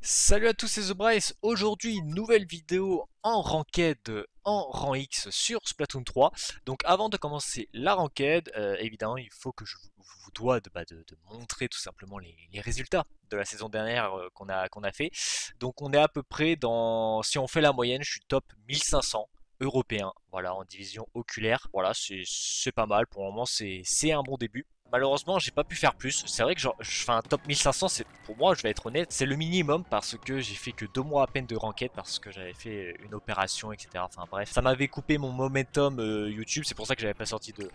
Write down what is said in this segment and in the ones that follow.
Salut à tous, c'est The Bryce. Aujourd'hui, nouvelle vidéo en ranked en rang X sur Splatoon 3. Donc avant de commencer la ranked, évidemment, il faut que je vous dois de montrer tout simplement les résultats de la saison dernière qu'on a fait. Donc on est à peu près dans, si on fait la moyenne, je suis top 1500 européen, voilà, en division oculaire. Voilà, c'est pas mal, pour le moment c'est un bon début. Malheureusement, j'ai pas pu faire plus. C'est vrai que je fais un top 1500, c'est pour moi, je vais être honnête, c'est le minimum parce que j'ai fait que 2 mois à peine de ranked parce que j'avais fait une opération, etc. Enfin bref, ça m'avait coupé mon momentum YouTube, c'est pour ça que j'avais pas sorti de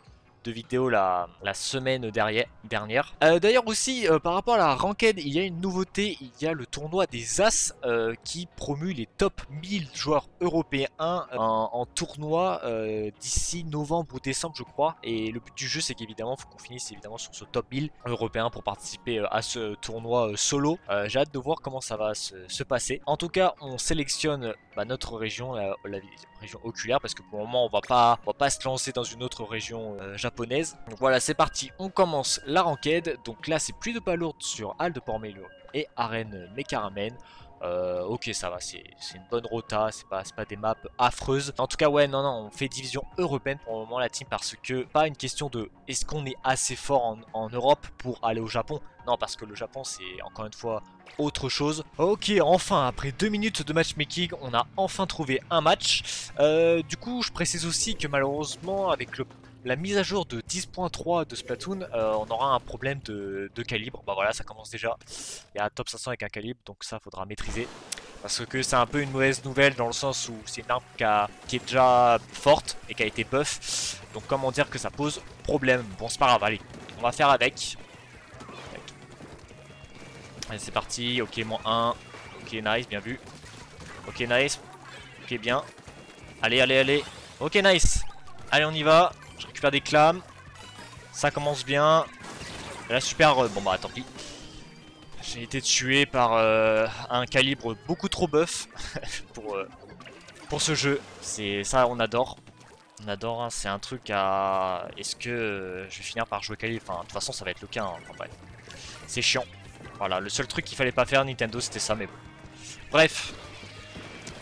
vidéo la semaine dernière. D'ailleurs aussi, par rapport à la ranked, il y a une nouveauté, il y a le tournoi des As qui promue les top 1000 joueurs européens en tournoi d'ici novembre ou décembre je crois. Et le but du jeu c'est qu'évidemment, il faut qu'on finisse évidemment sur ce top 1000 européen pour participer à ce tournoi solo. J'ai hâte de voir comment ça va se passer. En tout cas, on sélectionne notre région, la région oculaire, parce que pour le moment on va pas se lancer dans une autre région japonaise. Donc voilà, c'est parti, on commence la ranked. Donc là c'est plus de pas lourd sur Halle de Port-Melun et Arène Mekaramen. Ok, ça va, c'est une bonne rota, c'est pas des maps affreuses. En tout cas, ouais, non, on fait division européenne pour le moment, la team, parce que pas une question de est-ce qu'on est assez fort en Europe pour aller au Japon. Non, parce que le Japon, c'est encore une fois autre chose. Ok, enfin, après 2 minutes de matchmaking, on a enfin trouvé un match. Du coup, je précise aussi que malheureusement, avec la mise à jour de 10.3 de Splatoon, on aura un problème de calibre. Bah voilà, ça commence déjà. Il y a un top 500 avec un calibre, donc ça faudra maîtriser. Parce que c'est un peu une mauvaise nouvelle dans le sens où c'est une arme qui est déjà forte et qui a été buff. Donc comment dire que ça pose problème. Bon, c'est pas grave, allez, on va faire avec. Allez, c'est parti. Ok, -1. Ok, nice, bien vu. Ok, nice. Ok, bien. Allez. Ok, nice. Allez, on y va. Je récupère des clams. Ça commence bien. Et là, super. Bon, bah, tant pis. J'ai été tué par un calibre beaucoup trop buff pour ce jeu. C'est ça, on adore. On adore, hein, c'est un truc à... Est-ce que je vais finir par jouer calibre? Enfin, de toute façon, ça va être le cas. Hein. Enfin, bref. C'est chiant. Voilà, le seul truc qu'il fallait pas faire Nintendo, c'était ça, mais bon. Bref.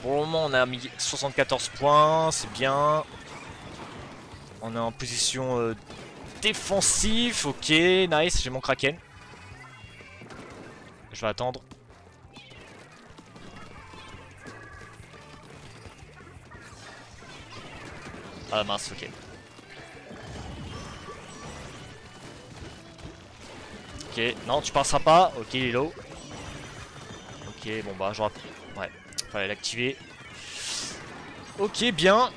Pour le moment, on a mis 74 points. C'est bien. On est en position défensive. Ok, nice. J'ai mon Kraken. Je vais attendre. Ah mince, ok. Ok, non, tu passeras pas. Ok, il est low. Ok, bon bah, j'aurais... Ouais, fallait l'activer. Ok, bien.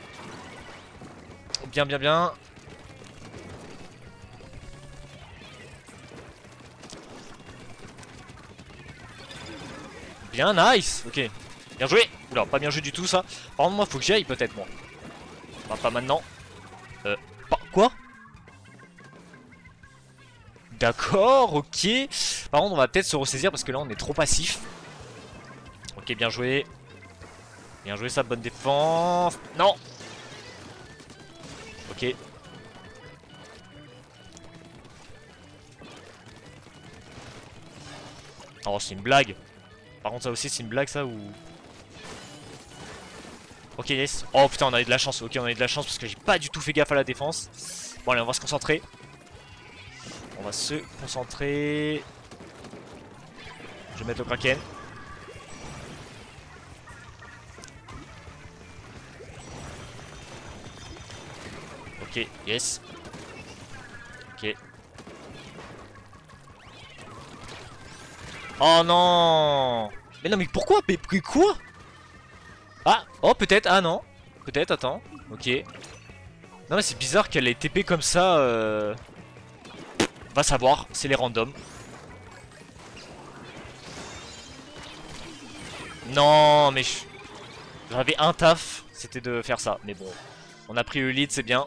Bien. Bien, nice. Ok, bien joué. Oula, pas bien joué du tout ça. Par contre, moi, faut que j'y aille peut-être, moi. Enfin, pas maintenant. Quoi? D'accord, ok. Par contre, on va peut-être se ressaisir parce que là, on est trop passif. Ok, bien joué. Bien joué, ça, bonne défense. Non. Ok. Oh, c'est une blague. Par contre, ça aussi, c'est une blague, ça, ou... Ok, yes. Oh, putain, on a eu de la chance. Ok, on a eu de la chance parce que j'ai pas du tout fait gaffe à la défense. Bon, allez, on va se concentrer. On va se concentrer. Je vais mettre le Kraken. Ok, yes. Ok. Oh non! Mais non, mais pourquoi? Mais quoi? Ah! Oh, peut-être. Ah non. Peut-être, attends. Ok. Non, mais c'est bizarre qu'elle ait TP comme ça. Va savoir, c'est les randoms. Non, mais j'avais un taf, c'était de faire ça. Mais bon, on a pris le lead, c'est bien.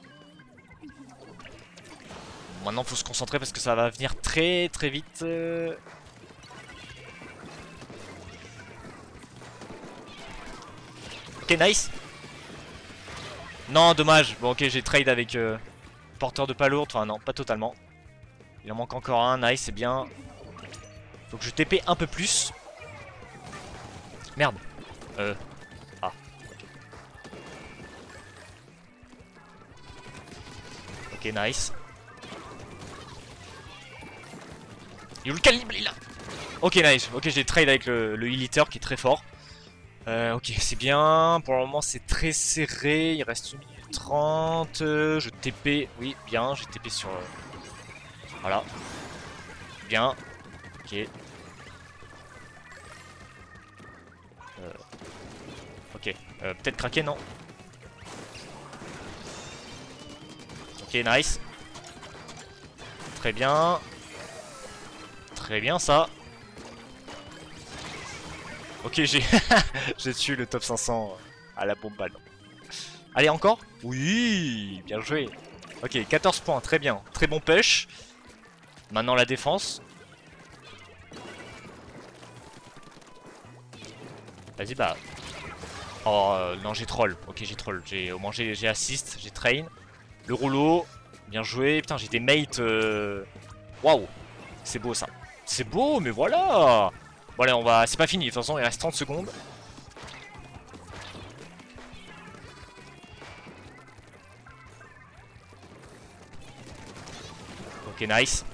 Maintenant, faut se concentrer parce que ça va venir très vite. Ok, nice. Non, dommage. Bon, ok, j'ai trade avec porteur de pas lourd. Enfin, non, pas totalement. Il en manque encore un. Nice, c'est bien. Faut que je TP un peu plus. Merde. Ah. Ok, nice. Il est où le calibre? Il est là. Ok, nice. Ok, j'ai trade avec le heal eater qui est très fort. Ok, c'est bien. Pour le moment, c'est très serré. Il reste 1 minute 30. Je TP. Oui, bien. J'ai TP sur... Voilà. Bien. Ok. Ok. Peut-être craquer, non? Ok, nice. Très bien. Très bien, ça. Ok, j'ai j'ai tué le top 500 à la bombe balle. Allez, encore? Oui, bien joué. Ok, 14 points, très bien. Très bon push. Maintenant la défense. Vas-y, bah. Oh, non, j'ai troll. Ok, j'ai troll. Au moins, j'ai assist, j'ai train. Le rouleau. Bien joué. Putain, j'ai des mates. Waouh. C'est beau, ça. C'est beau, mais voilà. Bon, allez, on va... C'est pas fini. De toute façon, il reste 30 secondes. Ok, nice.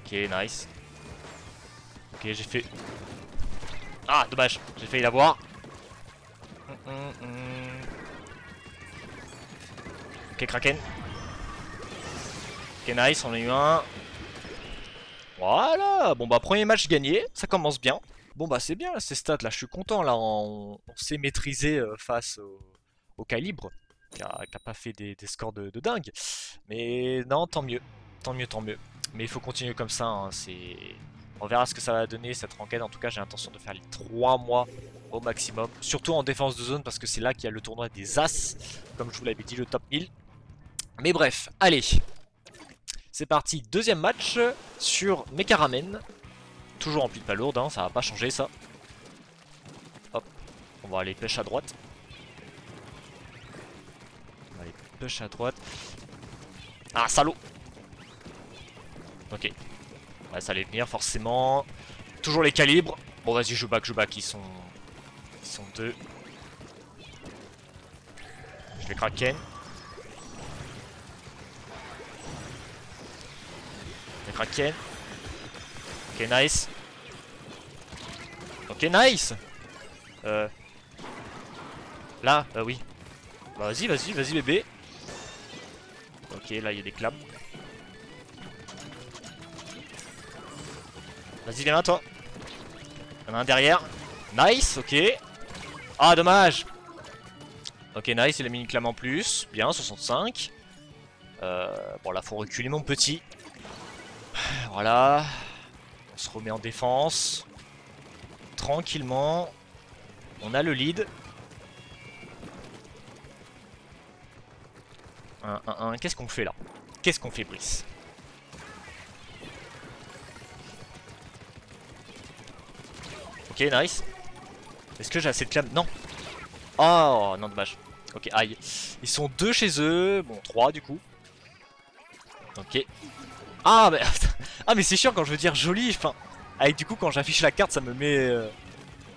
Ok, nice. Ok, j'ai fait... Ah, dommage. J'ai failli l'avoir. Ok, Kraken. Ok, nice, on a eu un. Voilà. Bon, bah, premier match gagné. Ça commence bien. Bon, bah, c'est bien, ces stats là. Je suis content, là. On s'est maîtrisé face au calibre. Qui a pas fait des scores de dingue. Mais non, tant mieux. Tant mieux, tant mieux. Mais il faut continuer comme ça. Hein, on verra ce que ça va donner cette ranked. En tout cas, j'ai l'intention de faire les 3 mois au maximum. Surtout en défense de zone parce que c'est là qu'il y a le tournoi des As. Comme je vous l'avais dit, le top 1000. Mais bref, allez. C'est parti, deuxième match sur Mekaramen. Toujours en pile pas lourde, hein, ça va pas changer ça. Hop, on va aller pêche à droite. On va aller pêche à droite. Ah, salaud. Ok. Ouais, ça allait venir forcément. Toujours les calibres. Bon, vas-y, je back, ils sont deux. Je vais Kraken. Je vais Kraken. Ok, nice. Ok, nice. Là, oui. Bah, vas-y, bébé. Ok, là, il y a des clams. Vas-y, viens là, toi. Il y en a un derrière. Nice, ok. Ah, dommage. Ok, nice, il a mis une clame en plus. Bien, 65. Bon, là, faut reculer, mon petit. Voilà. On se remet en défense. Tranquillement. On a le lead. 1-1-1. Qu'est-ce qu'on fait là? Qu'est-ce qu'on fait, Brice? Ok, nice. Est-ce que j'ai assez de clame? Non. Oh, non, dommage. Ok, aïe. Ils sont 2 chez eux. Bon, 3 du coup. Ok. Ah, mais, ah, mais c'est chiant quand je veux dire joli. Enfin, avec du coup, quand j'affiche la carte, ça me met.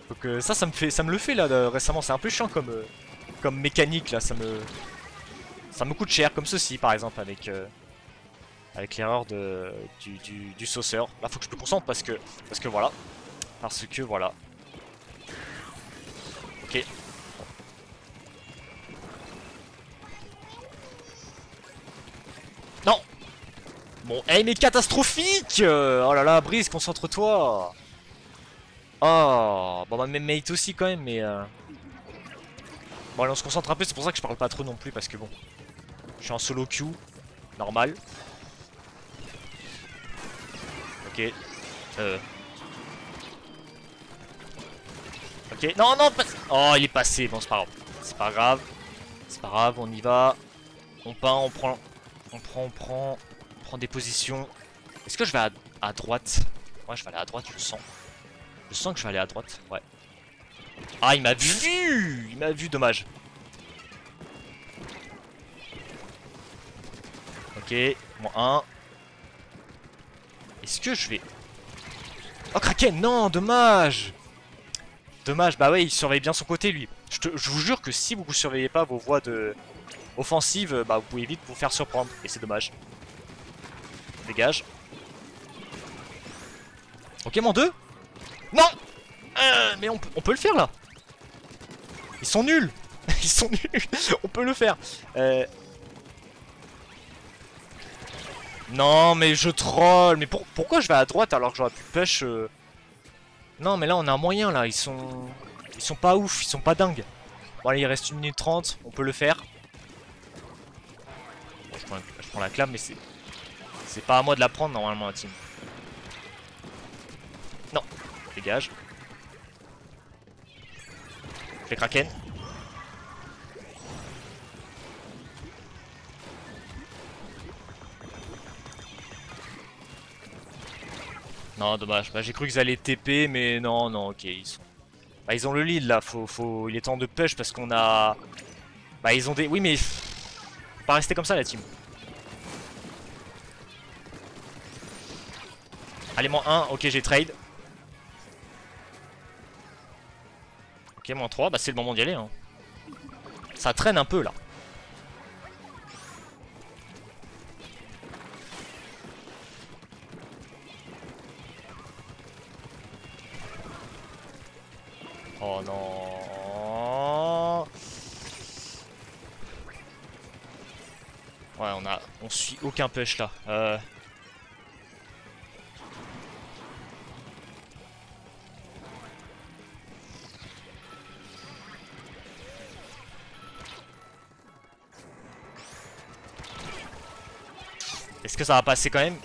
Donc, ça me le fait là récemment. C'est un peu chiant comme mécanique là. Ça me coûte cher, comme ceci par exemple, avec l'erreur du sauceur. Là, faut que je me concentre parce que voilà. Parce que voilà. Ok. Non. Mon aim est catastrophique. Oh là là, Brice, concentre-toi. Oh, bon bah même mate aussi quand même, mais bon allez, on se concentre un peu, c'est pour ça que je parle pas trop non plus, parce que bon, je suis en solo queue, normal. Ok. Ok, non, non, pas... Oh, il est passé, bon c'est pas grave. C'est pas grave. C'est pas grave, on y va. On peint, on prend des positions. Est-ce que je vais à droite? Ouais, je vais aller à droite, je le sens. Je sens que je vais aller à droite, ouais. Ah, il m'a vu! Il m'a vu, dommage. Ok, moins 1. Est-ce que je vais... Oh, Kraken, non, dommage. Dommage, bah ouais, il surveille bien son côté, lui. Je vous jure que si vous ne surveillez pas vos voies de... offensive, bah vous pouvez vite vous faire surprendre. Et c'est dommage. Dégage. Ok, mon 2. Non. Mais on peut le faire, là. Ils sont nuls. Ils sont nuls. On peut le faire. Non, mais je troll. Mais pourquoi je vais à droite alors que j'aurais pu push Non, mais là, on a un moyen, là. Ils sont pas ouf. Ils sont pas dingues. Bon, allez, il reste 1 minute 30. On peut le faire. Bon, je prends la clame, mais c'est pas à moi de la prendre, normalement, la team. Non. Dégage. Je fais Kraken. Non, dommage. Bah, j'ai cru qu'ils allaient TP, mais non, non, ok, ils sont... Bah, ils ont le lead, là. Il est temps de push parce qu'on a... Bah, ils ont des... Oui, mais... Faut pas rester comme ça, la team. Allez, moins 1. Ok, j'ai trade. Ok, moins 3. Bah, c'est le moment d'y aller, hein. Ça traîne un peu, là. Oh non. Ouais, on suit aucun push là. Est-ce que ça va passer quand même?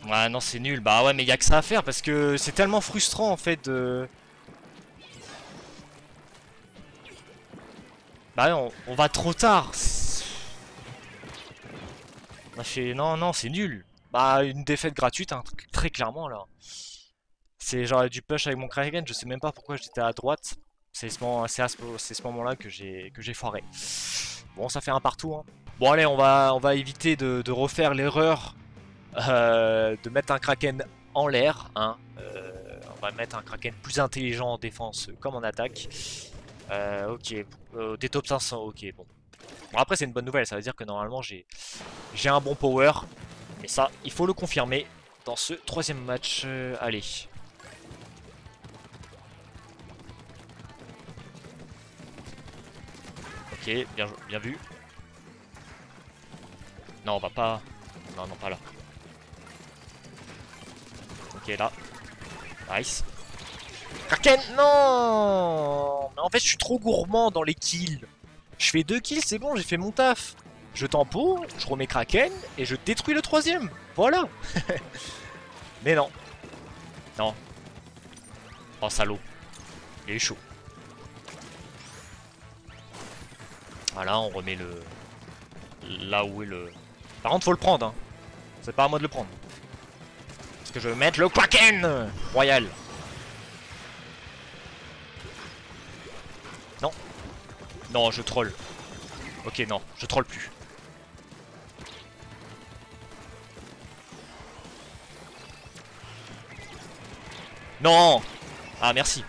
Ouais, non, c'est nul. Bah ouais, mais y a que ça à faire parce que c'est tellement frustrant en fait de... Bah ouais, on va trop tard. On a fait... Non, non, c'est nul. Bah, une défaite gratuite, hein, très clairement là. J'aurais dû push avec mon Kraken, je sais même pas pourquoi j'étais à droite. C'est ce moment-là que j'ai foiré. Bon, ça fait un partout, hein. Bon, allez, on va éviter de refaire l'erreur de mettre un Kraken en l'air, hein. On va mettre un Kraken plus intelligent en défense comme en attaque. Ok, des top 500, ok, bon. Bon, après, c'est une bonne nouvelle, ça veut dire que normalement j'ai un bon power. Et ça, il faut le confirmer dans ce troisième match. Allez. Ok, bien vu. Non, on va pas... Non, non, pas là. Ok, là. Nice. Kraken, non. Mais en fait, je suis trop gourmand dans les kills. Je fais 2 kills, c'est bon, j'ai fait mon taf. Je tempo, je remets Kraken, et je détruis le troisième. Voilà. Mais non. Non. Oh, salaud. Il est chaud. Voilà, on remet le... Là où est le... Par contre, faut le prendre, hein. C'est pas à moi de le prendre. Parce que je vais mettre le Kraken Royal. Non. Non, je troll. Ok, non, je troll plus. Non. Ah, merci.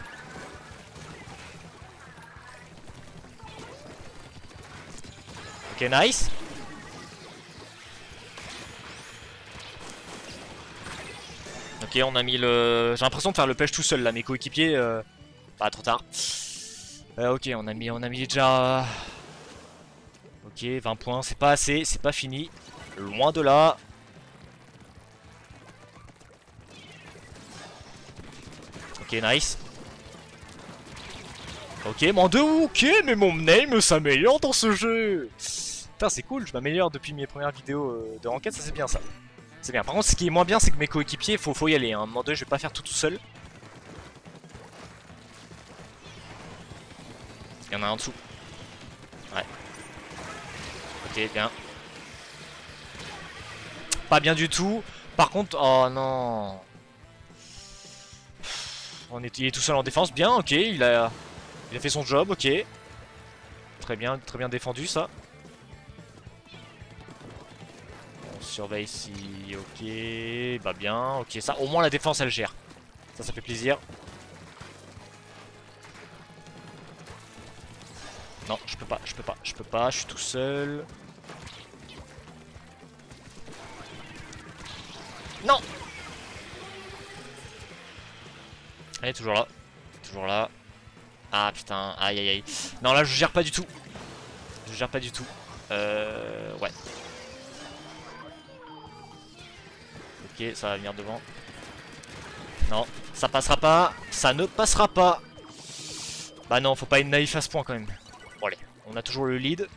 Ok, nice. Ok, on a mis le... J'ai l'impression de faire le pêche tout seul là, mes coéquipiers... Bah, trop tard. Ok, on a mis déjà... Ok, 20 points, c'est pas assez, c'est pas fini. Loin de là. Ok, nice. Ok, mon 2, ok, mais mon name s'améliore dans ce jeu. Putain, c'est cool, je m'améliore depuis mes premières vidéos de ranked, ça c'est bien ça. C'est bien. Par contre, ce qui est moins bien, c'est que mes coéquipiers, faut y aller. Hein. Mon 2, je vais pas faire tout seul. Il y en a un en dessous. Ouais. Ok, bien. Pas bien du tout. Par contre, oh non. Il est tout seul en défense. Bien, ok. Il a fait son job, ok. Très bien défendu ça. Surveille si... Ok, bah bien, ok, ça, au moins la défense elle gère. Ça fait plaisir. Non, je peux pas, je peux pas, je peux pas, je suis tout seul. Non! Elle est toujours là. Toujours là. Ah putain, aïe aïe aïe. Non là je gère pas du tout. Je gère pas du tout. Ouais. Ok, ça va venir devant. Non, ça passera pas. Ça ne passera pas. Bah non, faut pas être naïf à ce point quand même. Bon allez, on a toujours le lead.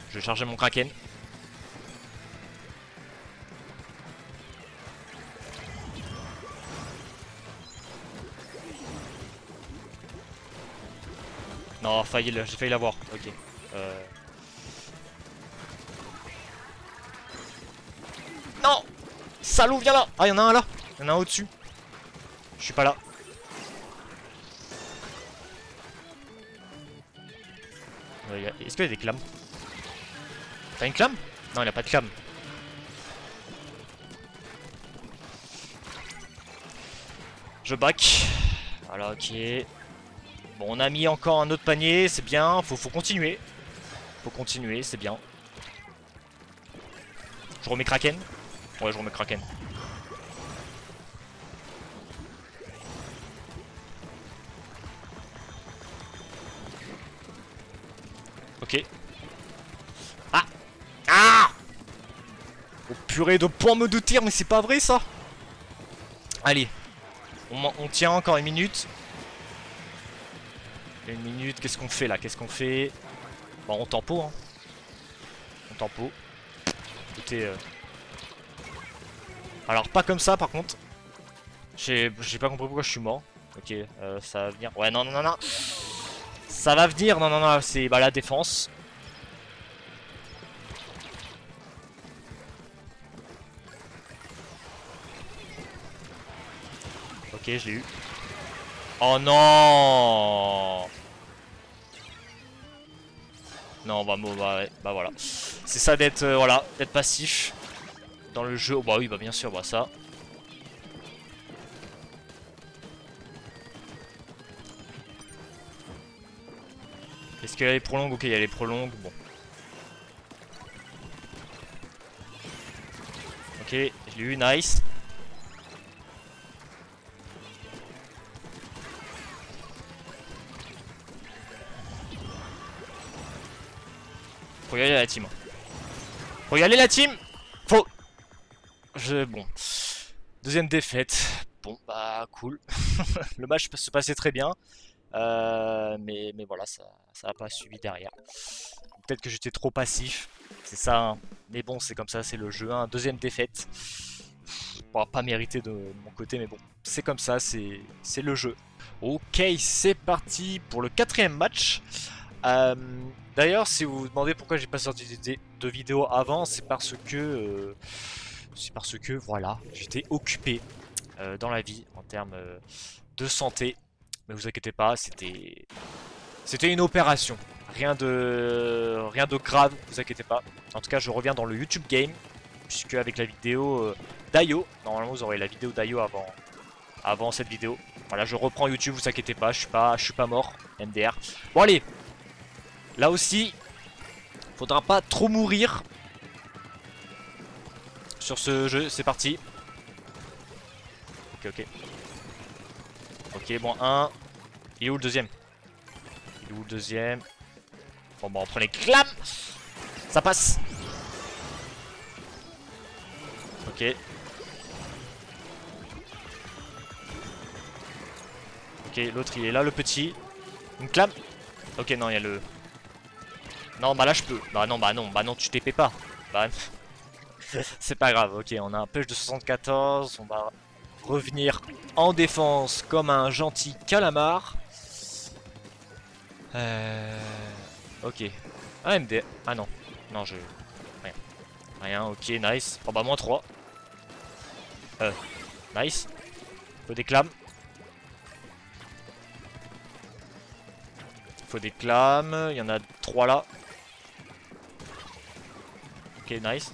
Je vais charger mon Kraken. Non, j'ai failli l'avoir. Ok. Non! Salaud, viens là! Ah, y'en a un là! Y'en a un au-dessus. Je suis pas là. Est-ce qu'il y a des clams? T'as une clam? Non, il a pas de clam. Je back. Voilà, ok. Bon, on a mis encore un autre panier, c'est bien. Faut continuer. Faut continuer, c'est bien. Je remets Kraken. Ouais, je remets Kraken. Ok. Ah! Ah! Oh purée de pommes de tir, mais c'est pas vrai ça! Allez. On tient encore une minute. Une minute, qu'est-ce qu'on fait là? Qu'est-ce qu'on fait? Bon, on tempo, hein. On tempo. Écoutez... Alors, pas comme ça par contre. J'ai pas compris pourquoi je suis mort. Ok, ça va venir. Ouais, non, non, non, non. Ça va venir. Non, non, non, c'est bah, la défense. Ok, je l'ai eu. Oh non! Non, bah, ouais, bah voilà. C'est ça d'être voilà, d'être passif dans le jeu. Oh, bah oui, bah bien sûr, bah ça. Est-ce qu'il y a les prolongues? Ok, il y a les prolongues, bon. Ok, je l'ai eu, nice. Faut y aller la team. Faut y aller la team. Faut... Bon. Deuxième défaite. Bon, bah cool. Le match se passait très bien. Mais voilà, ça n'a pas suivi derrière. Peut-être que j'étais trop passif. C'est ça. Hein. Mais bon, c'est comme ça, c'est le jeu. Hein. Deuxième défaite. Bon, pas mérité de mon côté, mais bon. C'est comme ça, c'est le jeu. Ok, c'est parti pour le quatrième match. D'ailleurs, si vous vous demandez pourquoi j'ai pas sorti de vidéo avant, c'est parce que voilà, j'étais occupé dans la vie en termes de santé. Mais vous inquiétez pas, c'était une opération. Rien de grave, vous inquiétez pas. En tout cas, je reviens dans le YouTube Game, puisque avec la vidéo d'Ayo, normalement vous aurez la vidéo d'Ayo avant cette vidéo. Voilà, je reprends YouTube, vous inquiétez pas, je suis pas mort, MDR. Bon allez, là aussi, faudra pas trop mourir sur ce jeu, c'est parti. Ok, ok. Ok, bon, un. Il est où le deuxième? Il est où le deuxième? Bon, bah, on prend les clams. Ça passe. Ok. Ok, l'autre il est là, le petit. Une clame. Ok, non, il y a le... Non, bah là je peux. Bah non, tu TP pas. Bah... C'est pas grave, ok, on a un push de 74. On va revenir en défense comme un gentil calamar. Ok. Ah, MD. Ah non. Non, je... Rien. Rien, ok, nice. Oh bah, moins 3. Nice. Un peu d'éclame. faut des clams. Il y en a 3 là. Ok, nice.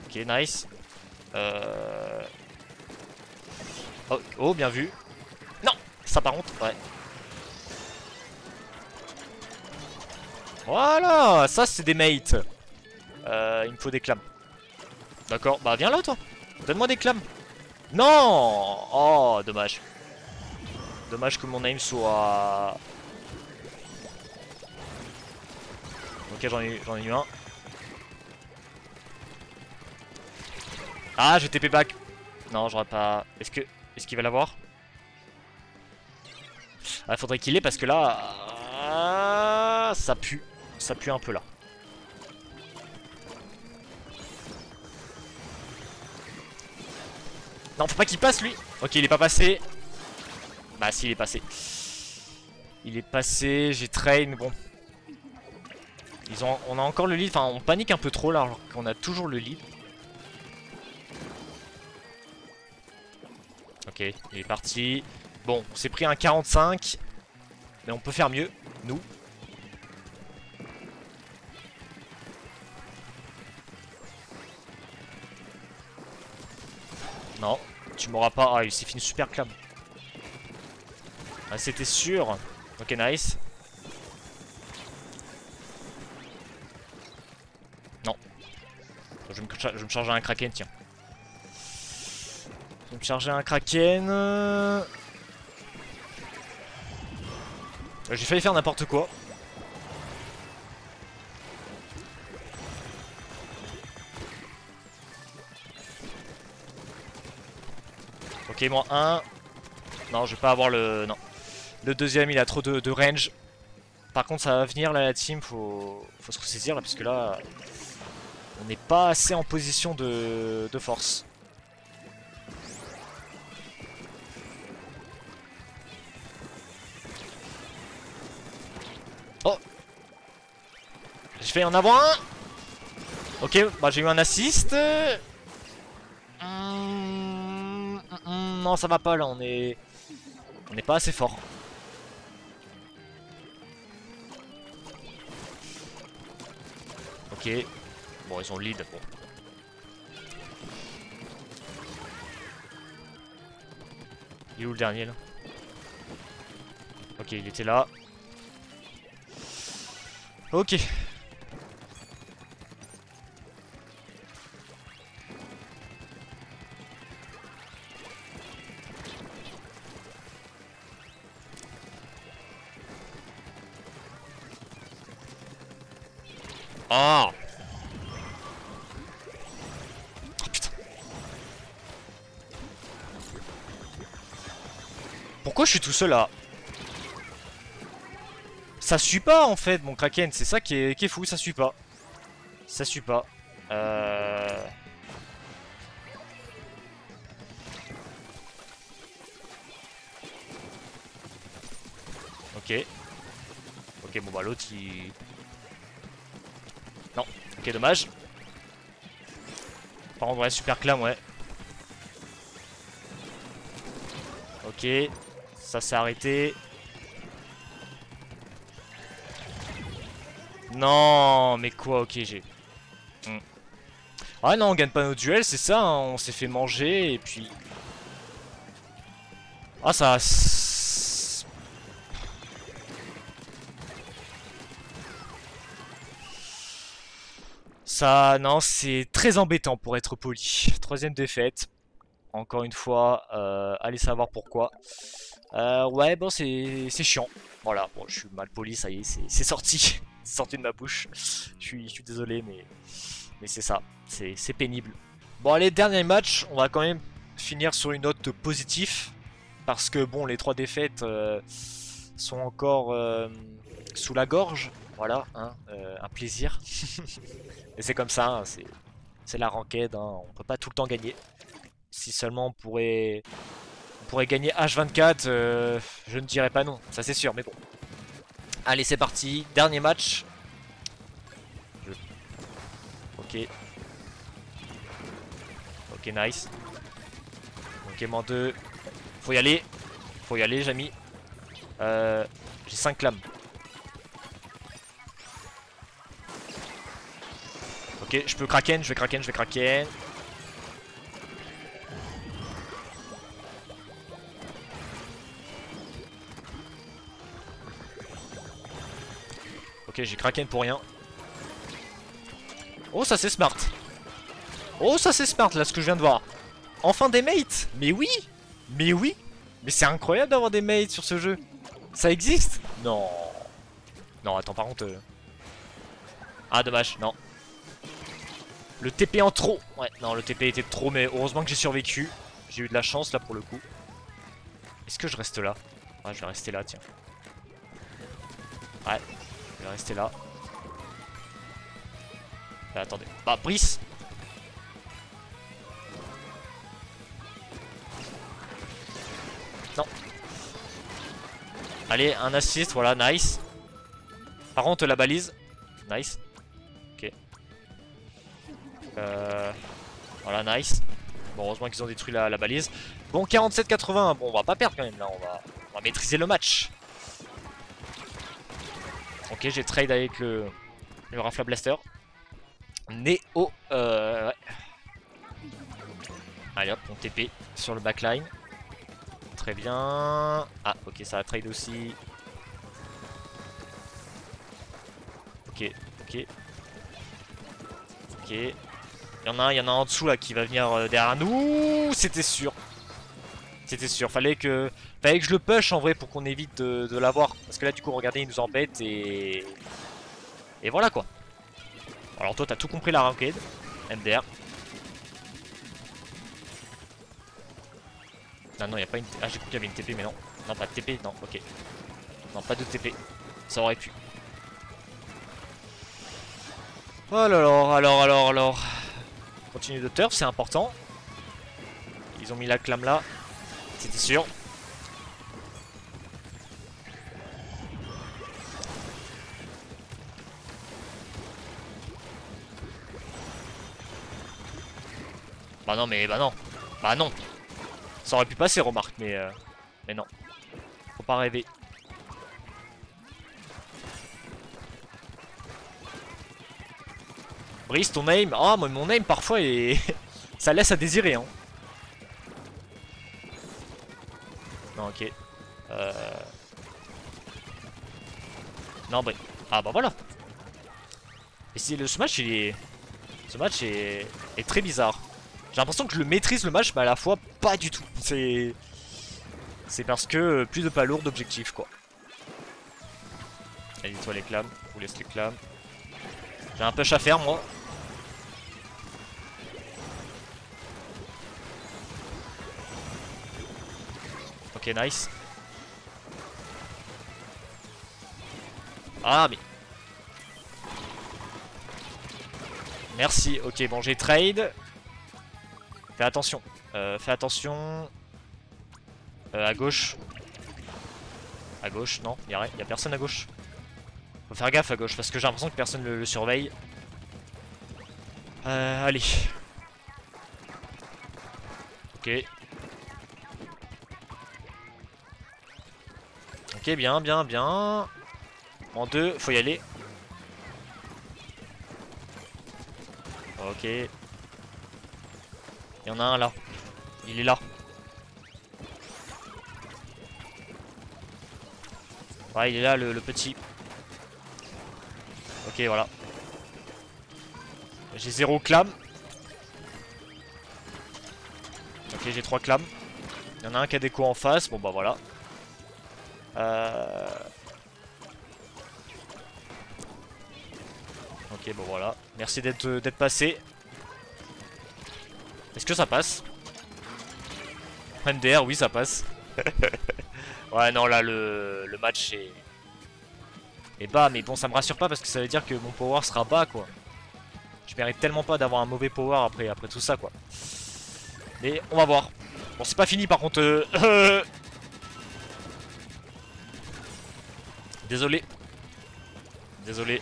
Ok, nice. Oh, oh, bien vu. Non, ça par contre, ouais. Voilà, ça c'est des mates. Il me faut des clams. D'accord, bah viens là toi. Donne-moi des clams. Non. Oh, dommage. Dommage que mon aim soit... Ok, j'en ai eu un. Ah, j'ai TP back. Non, j'aurais pas... Est-ce qu'il va l'avoir? Ah, faudrait qu'il l'ait parce que là... ça pue. Ça pue un peu là. Non, faut pas qu'il passe lui. Ok, il est pas passé. Bah si, il est passé. Il est passé, j'ai train, mais bon. On a encore le lead, enfin on panique un peu trop là alors qu'on a toujours le lead. Ok, il est parti. Bon, on s'est pris un 45. Mais on peut faire mieux, nous. Non, tu m'auras pas... Ah, il s'est fini super clam. Ah, c'était sûr. Ok, nice. Non. Je vais me charger un kraken, tiens. Je vais me charger un kraken. J'ai failli faire n'importe quoi. Ok, moins 1. Non, je vais pas avoir le... Non. Le deuxième, il a trop de range. Par contre, ça va venir là, la team. Faut se ressaisir là, parce que là... On n'est pas assez en position de force. Oh! J'ai fait en avoir un! Ok, bah j'ai eu un assist. Non, ça va pas là, on n'est pas assez fort. Ok. Bon, ils ont le lead. Bon. Il est où le dernier là? Ok, il était là. Ok. Oh! Oh putain. Pourquoi je suis tout seul là? Ça suit pas en fait mon Kraken, c'est ça qui est fou, ça suit pas. Ça suit pas. Ok. Ok, bon bah l'autre il... Non, ok, dommage. Par contre, ouais, super clam, ouais. Ok, ça s'est arrêté. Non, mais quoi, ok, j'ai... Ah non, on gagne pas nos duels, c'est ça, hein, on s'est fait manger, et puis... Ah, ça... Ça, non, c'est très embêtant pour être poli. Troisième défaite. Encore une fois, allez savoir pourquoi. Ouais, bon, c'est chiant. Voilà, bon, je suis mal poli, ça y est, c'est sorti. C'est sorti de ma bouche. Je suis désolé, mais c'est ça. C'est pénible. Bon, allez, dernier match. On va quand même finir sur une note positive. Parce que, bon, les 3 défaites sont encore sous la gorge. Voilà, hein, un plaisir. Et c'est comme ça, hein, c'est la ranked, hein, on peut pas tout le temps gagner. Si seulement on pourrait gagner H24, je ne dirais pas non, ça c'est sûr, mais bon. Allez, c'est parti, dernier match. Ok. Ok, nice. Ok, -2. Faut y aller, Jamy. J'ai 5 clams. Ok, je peux kraken, je vais kraken, je vais kraken. Ok, j'ai kraken pour rien. Oh, ça c'est smart. Oh, ça c'est smart là, ce que je viens de voir. Enfin des mates. Mais oui. Mais oui. Mais c'est incroyable d'avoir des mates sur ce jeu. Ça existe? Non. Non, attends, par contre... Ah, dommage, non. Le TP en trop. Ouais, non, le TP était trop, mais heureusement que j'ai survécu. J'ai eu de la chance là pour le coup. Est-ce que je reste là? Ouais, je vais rester là, tiens. Ouais, je vais rester là. Attendez. Bah, Brice. Non. Allez, un assist, voilà, nice. Par contre, la balise. Nice. Ok. Voilà, nice. Bon, heureusement qu'ils ont détruit la balise. Bon, 47-80. Bon, on va pas perdre quand même là. On va maîtriser le match. Ok, j'ai trade avec le Rafla Blaster. Néo. Ouais. Allez hop, on TP sur le backline. Très bien. Ah, ok, ça a trade aussi. Ok, ok. Ok. Il y en a un en dessous là qui va venir derrière nous. C'était sûr. C'était sûr. Fallait que je le push en vrai pour qu'on évite de l'avoir. Parce que là, du coup, regardez, il nous embête et voilà quoi. Alors, toi, t'as tout compris la ranked. MDR. Non, non, il n'y a pas une. Ah, j'ai cru qu'il y avait une TP, mais non. Non, pas de TP, non, ok. Non, pas de TP. Ça aurait pu. Oh alors. Continue de turf, c'est important. Ils ont mis la clame là. C'était sûr. Bah non, mais bah non. Bah non. Ça aurait pu passer, remarque, mais non. Faut pas rêver. Brice, ton aim. Ah, moi, mon aim parfois est. Ça laisse à désirer, hein. Non, ok. Non, Brice. Ah, bah voilà. Et si ce match, ce match est très bizarre. J'ai l'impression que je le maîtrise le match, mais à la fois pas du tout. C'est parce que plus de pas lourd d'objectifs, quoi. Allez, toi les clams, je vous laisse les clams. J'ai un push à faire, moi. Ok, nice. Ah, mais... Merci, ok, bon, j'ai trade. Fais attention. Fais attention. À gauche. À gauche, non, y a personne à gauche. Faut faire gaffe à gauche, parce que j'ai l'impression que personne le surveille. Allez. Ok. Ok, bien. En deux, faut y aller. Ok. Il y en a un là. Il est là. Ouais, il est là, le petit. Ok, voilà. J'ai 0 clam. Ok, j'ai 3 clams. Il y en a un qui a des coups en face. Bon, bah voilà. Ok, bon voilà. Merci d'être passé. Est-ce que ça passe? MDR, oui, ça passe. Ouais, non, là, le match est bas. Mais bon, ça me rassure pas parce que ça veut dire que mon power sera bas, quoi. Je mérite tellement pas d'avoir un mauvais power après tout ça, quoi. Mais on va voir. Bon, c'est pas fini, par contre. Désolé. Désolé.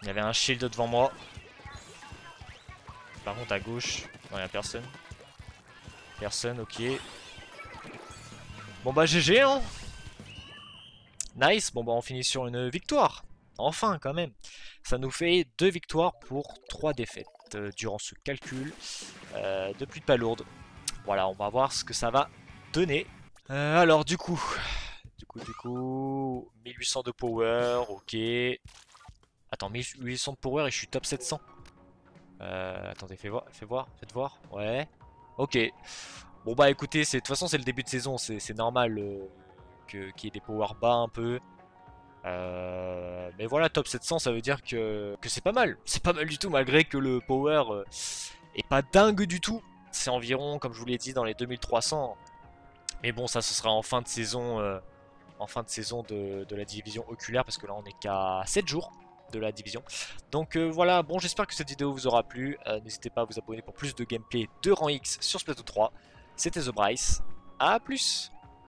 Il y avait un shield devant moi. Par contre, à gauche, non, il n'y a personne. Personne, ok. Bon bah GG hein. Nice, bon bah on finit sur une victoire. Enfin quand même. Ça nous fait 2 victoires pour 3 défaites durant ce calcul de pluie de palourde. Voilà, on va voir ce que ça va donner. Alors du coup, 1800 de power, ok. Attends, 1800 de power et je suis top 700. Attendez, faites voir. Ouais. Ok. Bon bah écoutez, de toute façon c'est le début de saison, c'est normal qu'il y ait des power bas un peu. Mais voilà, top 700 ça veut dire que c'est pas mal. C'est pas mal du tout malgré que le power est pas dingue du tout. C'est environ, comme je vous l'ai dit, dans les 2300. Mais bon, ça ce sera en fin de saison, de la division oculaire parce que là on est qu'à 7 jours de la division. Donc voilà, bon j'espère que cette vidéo vous aura plu. N'hésitez pas à vous abonner pour plus de gameplay de rang X sur Splatoon 3. C'était The Bryce, à plus.